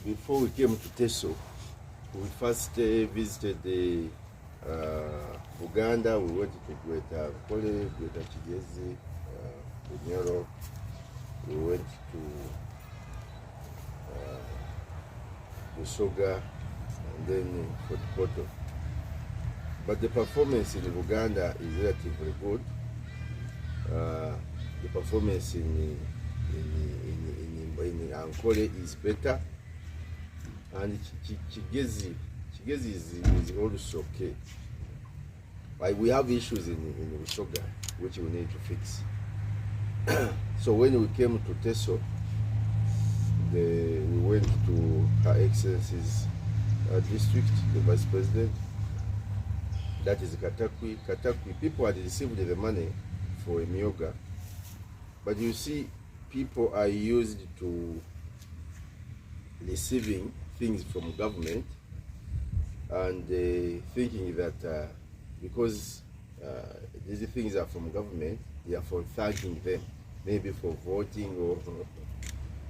before we came to Teso, we first visited the Uganda. We went to Greater Kole, Greater Kigezi, Emyooga. We went to Kasolo, and then Fort Portal. But the performance in Uganda is relatively good. The performance in Ankole is better, and Kigezi is also okay. But we have issues in Emyooga which we need to fix. So when we came to Teso, we went to Her Excellency's district, the Vice President, that is Katakwi. People had received the money for Emyooga, but you see, people are used to receiving things from government and thinking that because these things are from government, they are for thanking them, maybe for voting or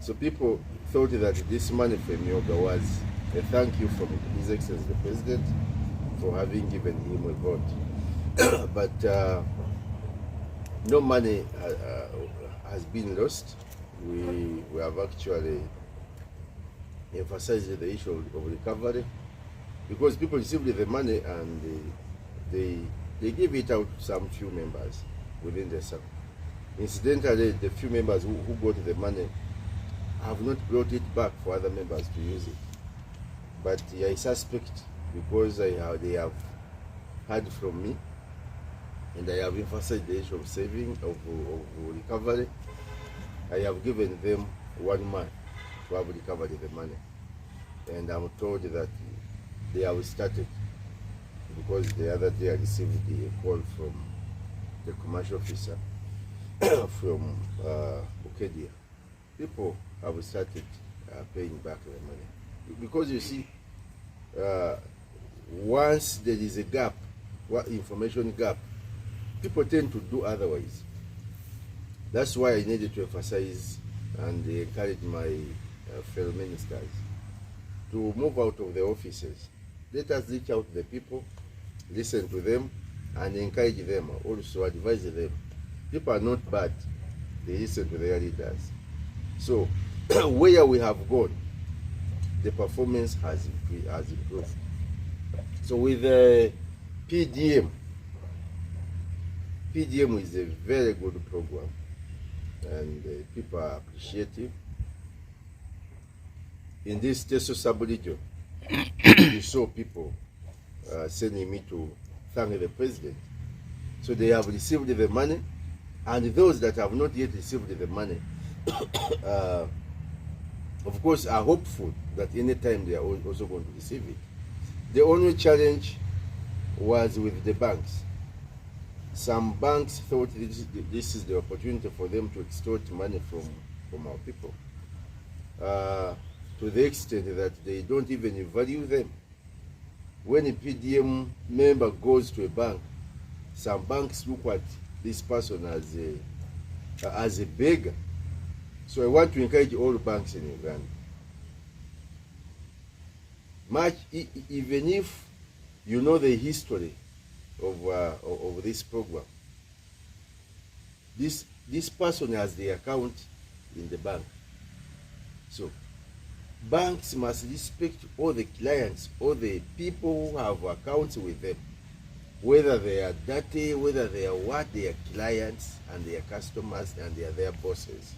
so people thought that this money for Emyooga was a thank you from His Excellency the President for having given him a vote. But no money has been lost. We have actually emphasized the issue of recovery, because people received the money and they give it out to some few members within the circle. Incidentally, the few members who got the money have not brought it back for other members to use it. But I suspect, because they have heard from me, and I have emphasized the issue of saving, of recovery, I have given them 1 month to have recovered the money. And I'm told that they have started, because the other day I received a call from the commercial officer from Ukedia. People have started paying back the money. Because you see, once there is a gap, information gap, people tend to do otherwise. That's why I needed to emphasize and encourage my fellow ministers to move out of the offices. Let us reach out to the people, listen to them, and encourage them, also advise them. People are not bad, they listen to their leaders. So, where we have gone, the performance has improved. So with the PDM is a very good program, and people are appreciative. In this Teso sub-region, you saw people sending me to thank the president. So they have received the money, and those that have not yet received the money, of course, are hopeful that anytime they are also going to receive it. The only challenge was with the banks. Some banks thought this is the opportunity for them to extort money from our people, to the extent that they don't even value them. When a PDM member goes to a bank, some banks look at this person as a beggar. So I want to encourage all banks in Uganda. Even if you know the history of this program, this person has the account in the bank. So banks must respect all the clients, all the people who have accounts with them, whether they are dirty, whether they are what, they are clients and they are customers and they are their bosses.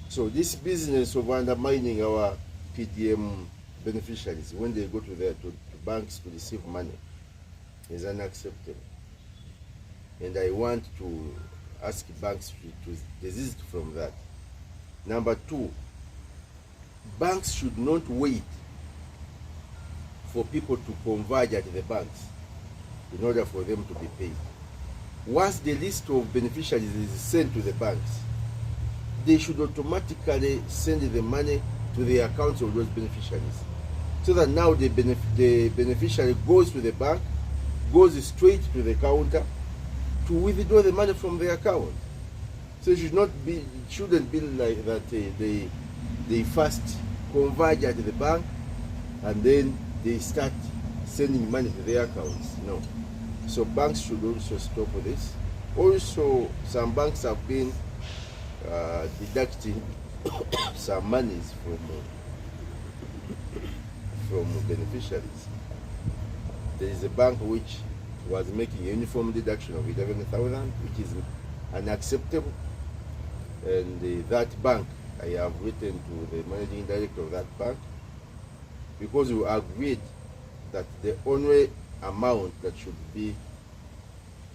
So this business of undermining our PDM beneficiaries when they go to banks to receive money is unacceptable. And I want to ask banks to desist from that. Number 2, banks should not wait for people to converge at the banks in order for them to be paid. Once the list of beneficiaries is sent to the banks, they should automatically send the money to the accounts of those beneficiaries, so that now the beneficiary goes to the bank, goes straight to the counter to withdraw the money from the account. So it shouldn't be like that they first converge at the bank and then they start sending money to their accounts. No. So banks should also stop with this. Also, some banks have been deducting some monies from beneficiaries. There is a bank which was making a uniform deduction of 11,000, which is unacceptable. And that bank, I have written to the managing director of that bank, because we agreed that the only amount that should be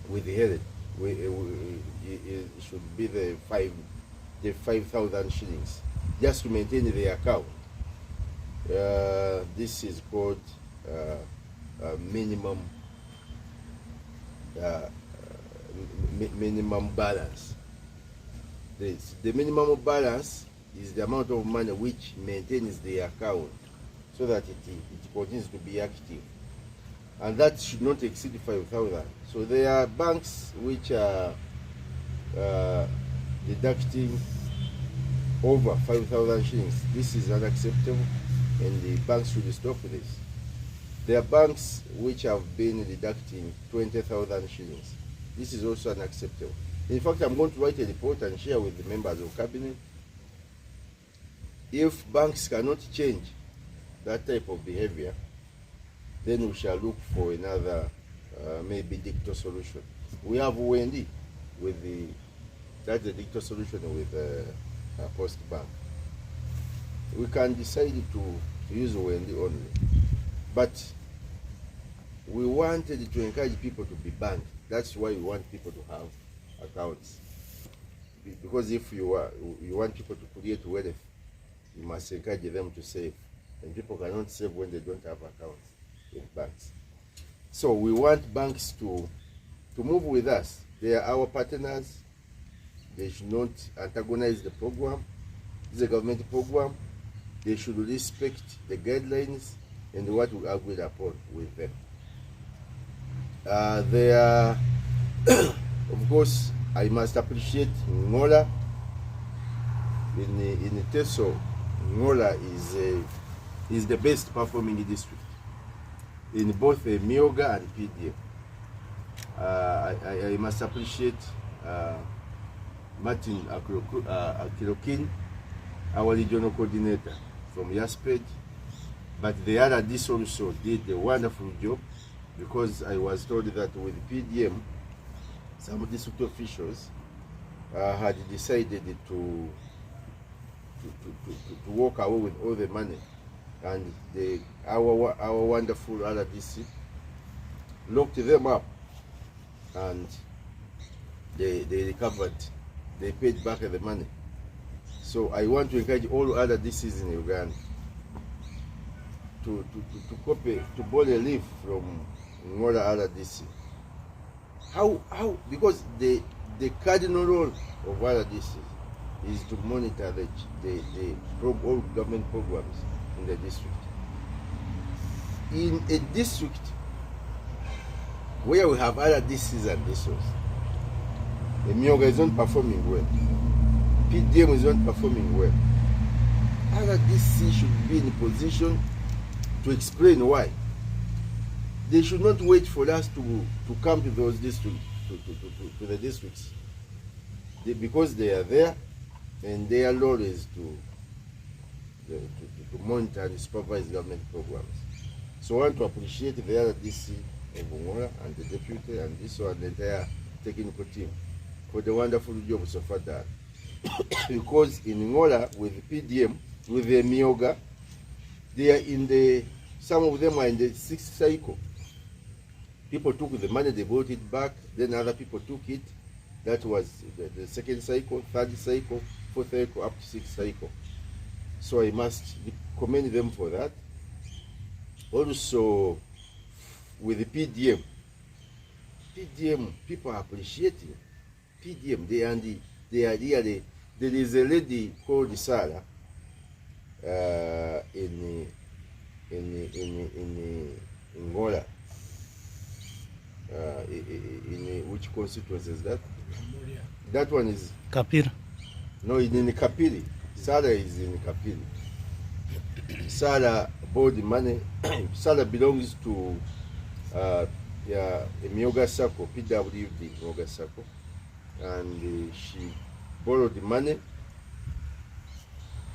withheld it should be the 5,000 shillings, just to maintain the account. This is called minimum balance. The minimum balance is the amount of money which maintains the account so that it continues to be active, and that should not exceed 5,000. So there are banks which are deducting over 5,000 shillings. This is unacceptable, and the banks should stop this. There are banks which have been deducting 20,000 shillings. This is also unacceptable. In fact, I'm going to write a report and share with the members of cabinet. If banks cannot change that type of behavior, then we shall look for another maybe digital solution. We have Wendy with that's the digital solution with Post Bank. We can decide to use Wendy only, but we wanted to encourage people to be banked. That's why we want people to have accounts, because if you want people to create wealth, you must encourage them to save, and people cannot save when they don't have accounts in banks. So we want banks to move with us. They are our partners. They should not antagonize the program. This is a government program. They should respect the guidelines and what we agreed upon with them. They are of course, I must appreciate Emyooga. In Teso, Emyooga is the best performing district in both Emyooga and PDM. I must appreciate Martin Akilokin, our regional coordinator from Yasped, but the other DC also did a wonderful job, because I was told that with PDM, some district officials had decided to walk away with all the money, and our wonderful RDC locked them up, and they recovered. They paid back the money. So I want to encourage all other DCs in Uganda to borrow a leaf from Emyooga RDC. How? Because the cardinal role of RDC is to monitor all government programs in the district. In a district where we have other DCs and DSOs, Emyooga is not performing well, PDM is not performing well, other DC should be in a position to explain why. They should not wait for us to come to those districts, to the districts, because they are there, and their role is to monitor and supervise government programs. So I want to appreciate the other DC of Emyooga and the deputy and this one, the entire technical team, for the wonderful job so far done. Because in Emyooga with PDM, with the Emyooga, they are some of them are in the 6th cycle. People took the money, they brought it back, then other people took it. That was the 2nd cycle, 3rd cycle, 4th cycle, up to 6th cycle. So I must commend them for that. Also, with the PDM, people are appreciating PDM. They are really. There is a lady called Sarah in Angola. In which constituency is that? That one is Kapir. No, in Kapiri. Sarah is in Kapiri. Sarah borrowed the money. Sarah belongs to Emyooga Circle, PWD Emyooga Circle, and she borrowed the money.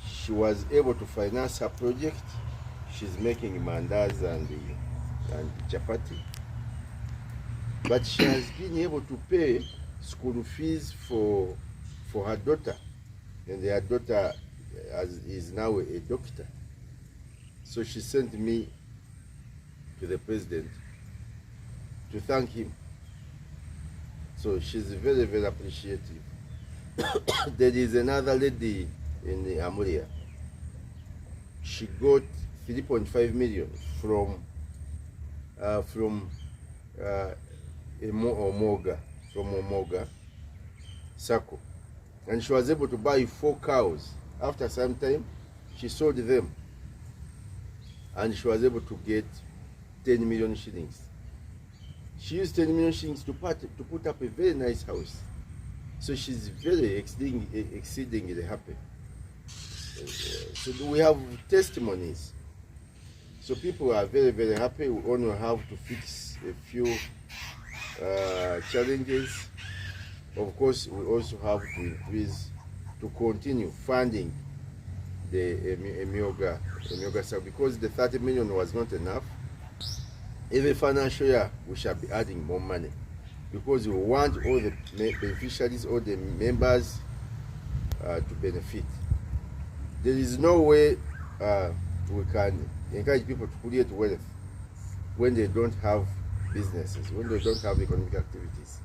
She was able to finance her project. She's making mandas and chapati, but she has been able to pay school fees for her daughter, and her daughter is now a doctor. So she sent me to the president to thank him. So she's very, very appreciative. There is another lady in Amuria. She got 3.5 million from Emyooga Circle, and she was able to buy 4 cows. After some time, she sold them, and she was able to get 10 million shillings. She used 10 million shillings to put up a very nice house. So she's very exceedingly happy. So we have testimonies. So people are very, very happy. We only have to fix a few challenges. Of course, we also have to increase, to continue funding the Emyooga Circle, because the 30 million was not enough. Every financial year, we shall be adding more money, because we want all the beneficiaries, all the members to benefit. There is no way we can encourage people to create wealth when they don't have businesses, when they don't have economic activities.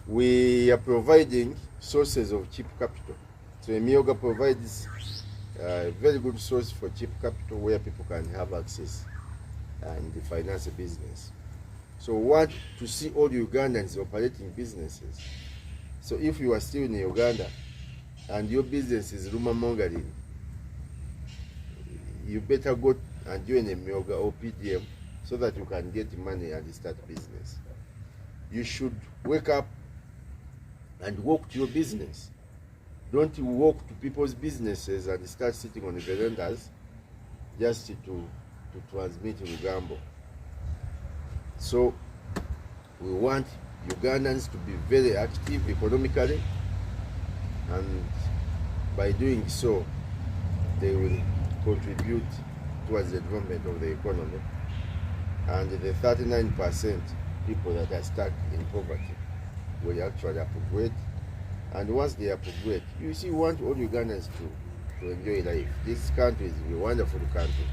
We are providing sources of cheap capital. So Emyooga provides a very good source for cheap capital where people can have access and finance a business. So we want to see all Ugandans operating businesses. So if you are still in Uganda and your business is rumor mongering, you better go and join Emyooga or PDM so that you can get money and start business. You should wake up and walk to your business. Don't walk to people's businesses and start sitting on the verandas just to transmit Rugambo. So we want Ugandans to be very active economically, and by doing so, they will contribute towards the development of the economy. And the 39% people that are stuck in poverty will actually upgrade. And once they upgrade, you see, we want all Ugandans to enjoy life. This country is a wonderful country.